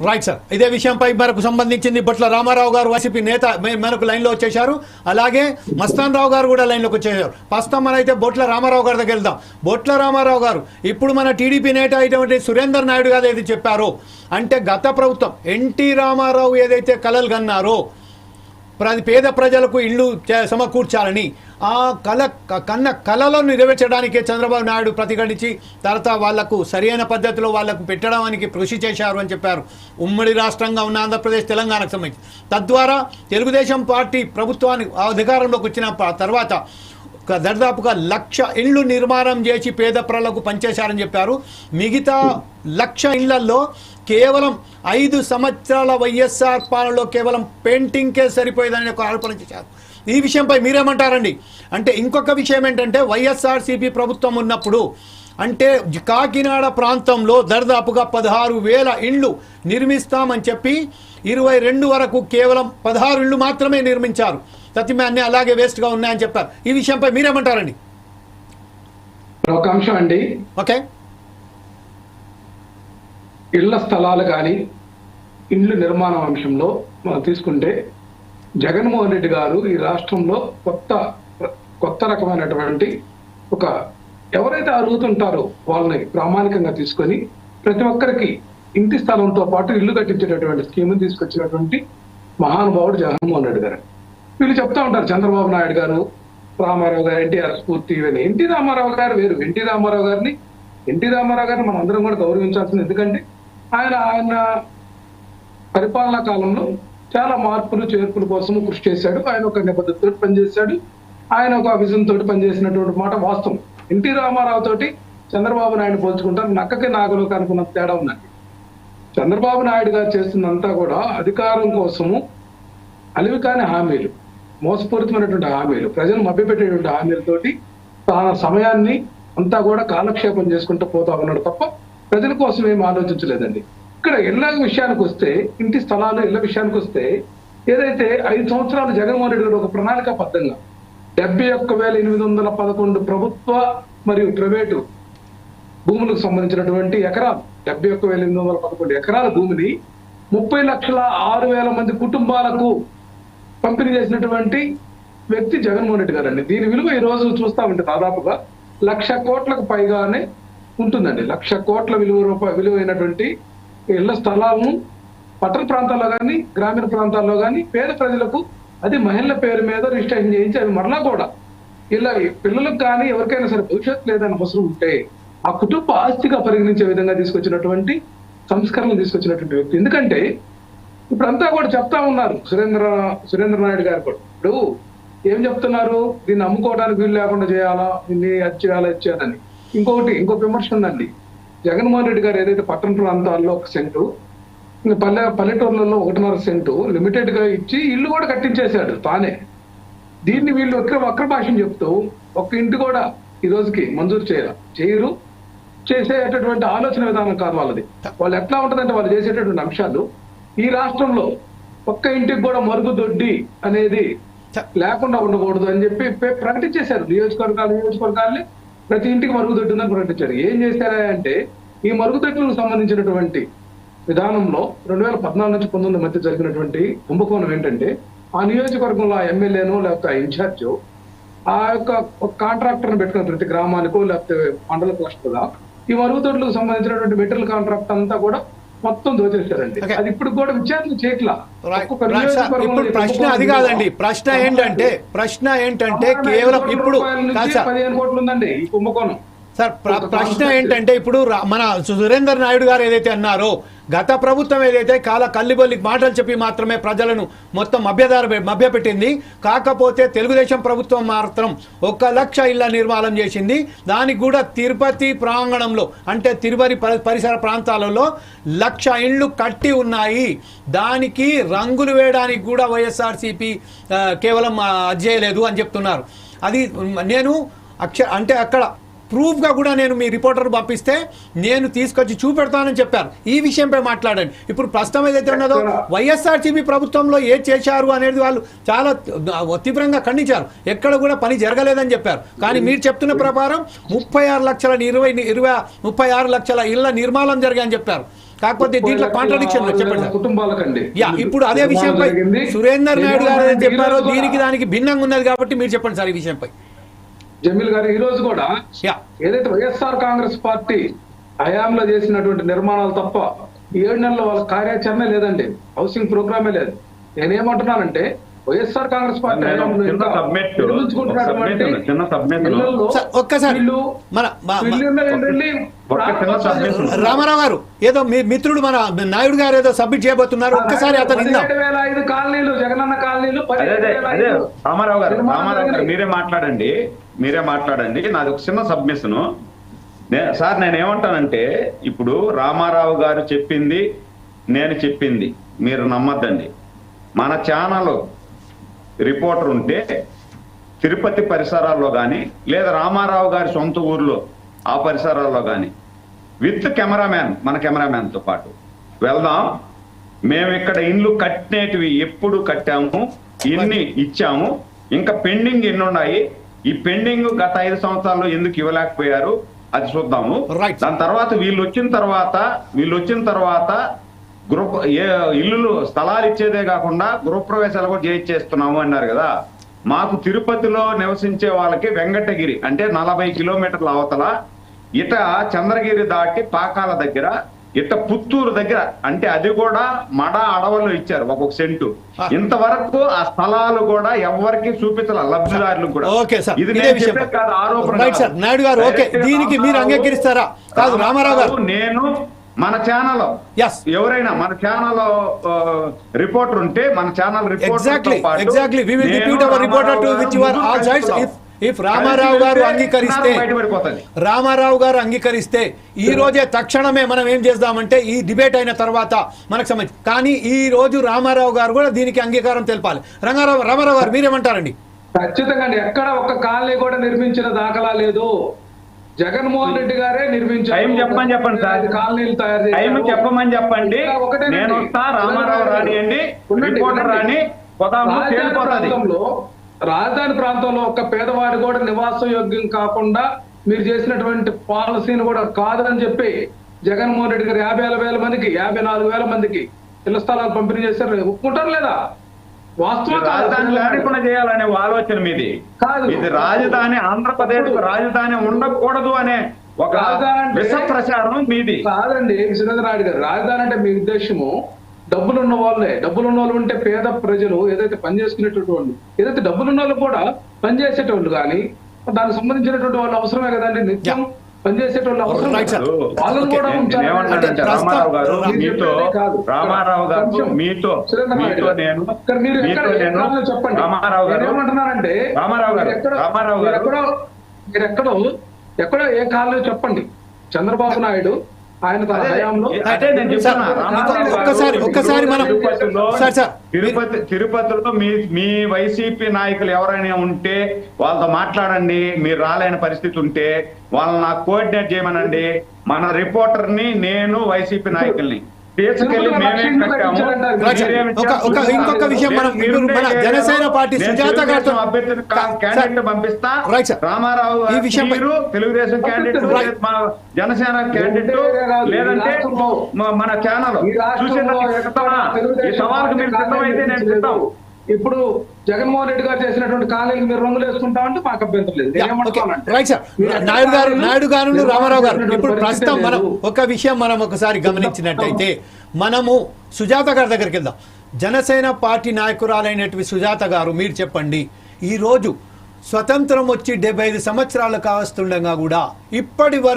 Right sir, ఇదే విషయంపై మనకు సంబంధించింది బొట్ల రామారావు గారు వైసీపీ నేత మనకు లైన్లో వచ్చేశారు. అలాగే మస్తాన్ రావు గారు కూడా లైన్లోకి వచ్చేసారు. ప్రస్తుతం మనైతే బొట్ల రామారావు గారి దగ్గర వెళ్దాం. బొట్ల రామారావు గారు, ఇప్పుడు మన టీడీపీ నేత అయినటువంటి సురేందర్ నాయుడు గారు ఏది చెప్పారో, అంటే గత ప్రభుత్వం ఎన్టీ రామారావు ఏదైతే కలలు కన్నారో పేద ప్రజలకు ఇళ్ళు సమకూర్చాలని, ఆ కళలను నెరవేర్చడానికే చంద్రబాబు నాయుడు ప్రతిఘటించి తర్వాత వాళ్లకు సరైన పద్ధతిలో వాళ్లకు పెట్టడానికి కృషి చేశారు అని చెప్పారు. ఉమ్మడి రాష్ట్రంగా ఉన్న ఆంధ్రప్రదేశ్, తెలంగాణకు సంబంధించి తద్వారా తెలుగుదేశం పార్టీ ప్రభుత్వానికి అధికారంలోకి వచ్చిన తర్వాత దాదాపుగా 1,00,000 ఇళ్ళు నిర్మాణం చేసి పేద ప్రజలకు పనిచేశారని చెప్పారు. మిగతా 1,00,000 ఇళ్లలో కేవలం 5 సంవత్సరాల వైఎస్ఆర్ పాలనలో కేవలం పెయింటింగ్కే సరిపోయేదని ఒక ఆరోపణ చేశారు. ఈ విషయంపై మీరేమంటారండి? అంటే ఇంకొక విషయం ఏంటంటే, వైఎస్ఆర్సీపీ ప్రభుత్వం ఉన్నప్పుడు అంటే కాకినాడ ప్రాంతంలో దాదాపుగా 16,000 ఇళ్ళు నిర్మిస్తామని చెప్పి 22 వరకు కేవలం 16 ఇళ్ళు మాత్రమే నిర్మించారు. సత్యమే అలాగే వేస్ట్గా ఉన్నాయని చెప్పారు. ఈ విషయంపై మీరేమంటారండి? ఒక అంశం అండి, ఓకే, ఇళ్ల స్థలాలు కానీ ఇండ్లు నిర్మాణం అంశంలో మనం తీసుకుంటే జగన్మోహన్ రెడ్డి గారు ఈ రాష్ట్రంలో కొత్త రకమైనటువంటి ఒక ఎవరైతే అర్హుతుంటారో వాళ్ళని ప్రామాణికంగా తీసుకొని ప్రతి ఒక్కరికి ఇంటి స్థలంతో పాటు ఇల్లు కట్టించేటటువంటి స్కీమ్ తీసుకొచ్చినటువంటి మహానుభావుడు జగన్మోహన్ రెడ్డి గారు. వీళ్ళు చెప్తా ఉంటారు చంద్రబాబు నాయుడు గారు, రామారావు గారు, ఎన్టీఆర్ స్ఫూర్తి ఇవన్నీ. ఎన్టీ రామారావు గారు వేరు. ఎన్టీ రామారావు గారిని మనం అందరం కూడా గౌరవించాల్సింది. ఎందుకంటే ఆయన పరిపాలనా కాలంలో చాలా మార్పులు చేర్పుల కోసం కృషి చేశాడు. ఆయన ఒక నిబద్ధతతో పనిచేశాడు. ఆయన ఒక విజన్ తోటి పనిచేసినటువంటి మాట వాస్తవం. ఎన్టీ రామారావు తోటి చంద్రబాబు నాయుడు పోల్చుకుంటారు. నక్కకి నాగలోకి అనుకున్న తేడా ఉందండి. చంద్రబాబు నాయుడు గారు చేస్తున్నంతా కూడా అధికారం కోసము అలివి కాని హామీలు, మోసపూరితమైనటువంటి హామీలు, ప్రజలు మభ్యపెట్టేటువంటి హామీలతోటి తన సమయాన్ని అంతా కూడా కాలక్షేపం చేసుకుంటూ పోతా ఉన్నాడు తప్ప ప్రజల కోసం ఏం ఆలోచించలేదండి. ఇక్కడ ఇళ్ల విషయానికి వస్తే, ఇంటి స్థలాలు ఇళ్ల విషయానికి వస్తే, ఏదైతే 5 సంవత్సరాలు జగన్మోహన్ రెడ్డి గారు ఒక ప్రణాళికాబద్ధంగా 71,811 ప్రభుత్వ మరియు ప్రైవేటు భూములకు సంబంధించినటువంటి ఎకరాలు, 71,811 ఎకరాల భూమిని 30,06,000 మంది కుటుంబాలకు పంపిణీ చేసినటువంటి వ్యక్తి జగన్మోహన్ రెడ్డి గారు అండి. దీని విలువ ఈ రోజు చూస్తా ఉంటే దాదాపుగా 1,00,000 కోట్లకు పైగానే ఉంటుందండి. 1,00,000 కోట్ల విలువైనటువంటి ఇళ్ల స్థలాలను పట్టణ ప్రాంతాల్లో కానీ గ్రామీణ ప్రాంతాల్లో కానీ పేద ప్రజలకు, అది మహిళల పేరు మీద రిజిస్ట్రేషన్ చేయించి అవి మరలా కూడా ఇలా పిల్లలకు కానీ ఎవరికైనా సరే భవిష్యత్తు లేదని అవసరం ఉంటే ఆ కుటుంబ ఆస్తిగా పరిగణించే విధంగా తీసుకొచ్చినటువంటి సంస్కరణలు తీసుకొచ్చినటువంటి వ్యక్తి. ఎందుకంటే ఇప్పుడంతా కూడా చెప్తా ఉన్నారు సురేంద్ర నాయుడు గారు కూడా. ఇప్పుడు ఏం చెప్తున్నారు, దీన్ని అమ్ముకోవడానికి వీలు లేకుండా చేయాలా, దీన్ని అది చేయాలా, ఇది చేయాలని. ఇంకో విమర్శ ఉందండి. జగన్మోహన్ రెడ్డి గారు ఏదైతే పట్టణ ప్రాంతాల్లో 1 సెంటు, పల్లెటూర్లలో 1.5 సెంటు లిమిటెడ్ గా ఇచ్చి ఇల్లు కూడా కట్టించేశాడు తానే. దీన్ని వీళ్ళు వక్ర భాషను చెప్తూ ఒక్క ఇంటి కూడా ఈ రోజుకి మంజూరు చేయరు. చేసేటటువంటి ఆలోచన విధానం కాదు వాళ్ళది. వాళ్ళు ఎట్లా ఉంటుందంటే వాళ్ళు చేసేటటువంటి అంశాలు ఈ రాష్ట్రంలో ఒక్క ఇంటికి కూడా మరుగుదొడ్డి అనేది లేకుండా ఉండకూడదు అని చెప్పి ప్రకటించేశారు. నియోజకవర్గాన్ని ప్రతి ఇంటికి మరుగుదొడ్డి ఉందని ప్రకటించారు. ఏం చేశారంటే ఈ మరుగుదొడ్లకు సంబంధించినటువంటి విధానంలో 2014 నుంచి 19 మధ్య జరిగినటువంటి కుంభకోణం ఏంటంటే, ఆ నియోజకవర్గంలో ఆ ఎమ్మెల్యేనో లేకపోతే ఆ ఇన్ఛార్జ్ ఆ యొక్క కాంట్రాక్టర్ని పెట్టుకున్న ప్రతి గ్రామానికో లేకపోతే మండల క్లస్టర్గా ఈ మరుగుదొడ్లకు సంబంధించినటువంటి మెటీరియల్ కాంట్రాక్ట్ అంతా కూడా మొత్తం దోచేశారండి. అది ఇప్పుడు కూడా విచారణ చేయట్లా. ప్రశ్న అది కాదండి. ప్రశ్న ఏంటంటే కేవలం ఇప్పుడు 15 కోట్లు ఉందండి ఈ కుంభకోణం. సార్, ప్రశ్న ఏంటంటే ఇప్పుడు మన సురేందర్ నాయుడు గారు ఏదైతే అన్నారో, గత ప్రభుత్వం ఏదైతే కల్లిబొల్లి మాటలు చెప్పి మాత్రమే ప్రజలను మొత్తం మభ్యపెట్టింది. కాకపోతే తెలుగుదేశం ప్రభుత్వం మాత్రం 1,00,000 ఇళ్ల నిర్మాణం చేసింది. దానికి కూడా తిరుపతి ప్రాంగణంలో అంటే తిరుపతి పరిసర ప్రాంతాలలో 1,00,000 ఇళ్లు కట్టి ఉన్నాయి. దానికి రంగులు వేయడానికి కూడా వైఎస్ఆర్సీపీ కేవలం చేయలేదు అని చెప్తున్నారు. అది నేను అంటే అక్కడ ప్రూఫ్గా కూడా నేను మీ రిపోర్టర్ పంపిస్తే నేను తీసుకొచ్చి చూపెడతానని చెప్పారు. ఈ విషయంపై మాట్లాడండి. ఇప్పుడు ప్రస్తుతం ఏదైతే ఉన్నదో వైఎస్ఆర్సీపీ ప్రభుత్వంలో ఏం చేశారు అనేది వాళ్ళు చాలా తీవ్రంగా ఖండించారు. ఎక్కడ కూడా పని జరగలేదని చెప్పారు. కానీ మీరు చెప్తున్న ప్రకారం 36 లక్షల ఇళ్ల నిర్మాణం జరిగాయని చెప్పారు. కాకపోతే దీంట్లో కాంట్రడిక్షన్ చెప్పండి సార్. కుటుంబాలకండి యా, ఇప్పుడు అదే విషయంపై జరిగింది. సురేందర్ నాయుడు గారు ఏదైతే చెప్పారో ఈ రోజు దీనికి దానికి భిన్నంగా ఉన్నది కాబట్టి మీరు చెప్పండి సార్ ఈ విషయంపై. జమీల్ గారు ఈ రోజు కూడా యా, ఏదైతే వైఎస్ఆర్ కాంగ్రెస్ పార్టీ హయాంలో చేసినటువంటి నిర్మాణాలు తప్ప 7 నెలల్లో వాళ్ళ కార్యాచరణ లేదండి, హౌసింగ్ ప్రోగ్రామే లేదు. నేనేమంటున్నానంటే వైఎస్ఆర్ కాంగ్రెస్ పార్టీ హయాంలో ఇంకా నిర్మించుకుంటున్నటువంటి ఇళ్లలో సార్, ఒక్కసారి వీళ్ళు వెళ్ళి రామారావు గారు ఏదో మీ మిత్రుడు మన నాయుడు గారు ఏదో సబ్మిట్ చేయబోతున్నారు, ఒక్కసారి అతను విందాం. 17,500 కాలనీలు, జగనన్న కాలనీలు, అదే రామారావు గారు మీరే మాట్లాడండి. నాది ఒక చిన్న సబ్మిషన్ సార్. నేను ఏమంటానంటే ఇప్పుడు రామారావు గారు చెప్పింది నేను చెప్పింది మీరు నమ్మద్దండి. మన ఛానల్ రిపోర్టర్ ఉంటే తిరుపతి పరిసరాల్లో కానీ లేదా రామారావు గారి సొంత ఊర్లో ఆ పరిసరాల్లో కానీ విత్ కెమెరామ్యాన్, మన కెమెరామ్యాన్తో పాటు వెళ్దాం. మేము ఇక్కడ ఇండ్లు కట్టినటివి ఎప్పుడు కట్టాము, ఎన్ని ఇచ్చాము, ఇంకా పెండింగ్ ఎన్ని ఉన్నాయి, ఈ పెండింగ్ గత 5 సంవత్సరాల్లో ఎందుకు ఇవ్వలేకపోయారు అది చూద్దాము. దాని తర్వాత వీళ్ళు వచ్చిన తర్వాత ఇల్లులు స్థలాలు ఇచ్చేదే కాకుండా గృహప్రవేశాలు కూడా చేయిస్తున్నాము అన్నారు కదా. మాకు తిరుపతిలో నివసించే వాళ్ళకి వెంకటగిరి అంటే 40 కిలోమీటర్ల అవతల, ఇట చంద్రగిరి దాటి పాకాల దగ్గర, ఇట పుత్తూరు దగ్గర, అంటే అది కూడా మడ అడవుల్లో ఇచ్చారు ఒక్కొక్క సెంటు. ఇంతవరకు ఆ స్థలాలు కూడా ఎవరికి చూపించాల లబ్ధిదారులకు కూడా. ఇది నేను చెప్పే కాదు, ఆరోపణ. నాయుడు గారు ఓకే, దీనికి మీరు అంగీకరిస్తారా? కాదు రామారావు గారు, నేను మన ఛానల్ ఎవరైనా మన ఛానల్ రిపోర్టర్ ఉంటే మన ఛానల్ రామారావు గారు అంగీకరిస్తే ఈ రోజే తక్షణమే మనం ఏం చేద్దామంటే ఈ డిబేట్ అయిన తర్వాత మనకు సంబంధించి, కానీ ఈ రోజు రామారావు గారు కూడా దీనికి అంగీకారం తెలపాలి. రామారావు గారు మీరేమంటారండి? ఖచ్చితంగా ఎక్కడ ఒక్క కాలనీ కూడా నిర్మించిన దాఖలా లేదు. జగన్మోహన్ రెడ్డి గారే నిర్మించారు. టైం చెప్పమని సార్, కాలనీలు తయారు టైం చెప్పమని చెప్పండి. నేను వస్తా, రామారావు రానియండి, రిపోర్టర్ రాని రాజధాని ప్రాంతంలో ఒక్క పేదవాడి కూడా నివాస యోగ్యం కాకుండా మీరు చేసినటువంటి పాలసీని కూడా కాదని చెప్పి జగన్మోహన్ రెడ్డి గారు 50,000 మందికి 54,000 మందికి ఇళ్ల స్థలాలు పంపిణీ చేశారు. ఒప్పుకుంటారు లేదా? రాజధాని లేకుండా చేయాలనే ఆలోచన మీది కాదు. ఇది రాజధాని, ఆంధ్రప్రదేశ్ రాజధాని ఉండకూడదు అనే ఒక విష ప్రచారం మీది కాదండి. సురేంద్రనాయుడు గారు, రాజధాని అంటే మీ ఉద్దేశము డబ్బులున్న వాళ్ళు ఉంటే పేద ప్రజలు ఏదైతే పనిచేసుకునేటువంటి వాళ్ళు, ఏదైతే డబ్బులున్న వాళ్ళు కూడా పనిచేసేటోళ్ళు కానీ దానికి సంబంధించినటువంటి వాళ్ళు అవసరమే కదండి. నిత్యం పనిచేసేటోళ్ళు అవసరం, వాళ్ళని కూడా ఉంచాలి. రామారావు గారు మీతో చెప్పండి. ఏమంటున్నారంటే మీరు ఎక్కడో ఏ కాలంలో చెప్పండి. చంద్రబాబు నాయుడు ఆయన తిరుపతిలో మీ వైసీపీ నాయకులు ఎవరైనా ఉంటే వాళ్ళతో మాట్లాడండి. మీరు రాలేని పరిస్థితి ఉంటే వాళ్ళని నాకు కోఆర్డినేట్ చేయమనండి. మన రిపోర్టర్ ని నేను వైసీపీ నాయకుల్ని తీసుకెళ్లి ఇంకొక విషయం, మన జనసేన పార్టీ సుజాత గారితో క్యాండిడేట్ పంపిస్తా. రామారావు ఈ విషయం తెలుగుదేశం క్యాండిడేట్, జనసేన క్యాండిడేట్, లేదంటే మన ఛానల్ చూసిన ఈ సవాల్కి మీరు సిద్ధమైతే నేను సిద్ధం. ఇప్పుడు జగన్మోహన్ రెడ్డి గారు చేసినటువంటి కాలేజీ మీరు రంగులు వేసుకుంటామంటే మాకు అభ్యంతరం లేదు. నాయుడు గారు, రామారావు గారు, ఇప్పుడు ప్రస్తుతం మనం ఒక విషయం మనం ఒకసారి గమనించినట్టయితే మనము సుజాత గారి దగ్గరికి వెళ్దాం. జనసేన పార్టీ నాయకురాలైనటువంటి సుజాత గారు, మీరు చెప్పండి, ఈ రోజు స్వతంత్రం వచ్చి 75 సంవత్సరాలు కావస్తుండగా కూడా ఇప్పటి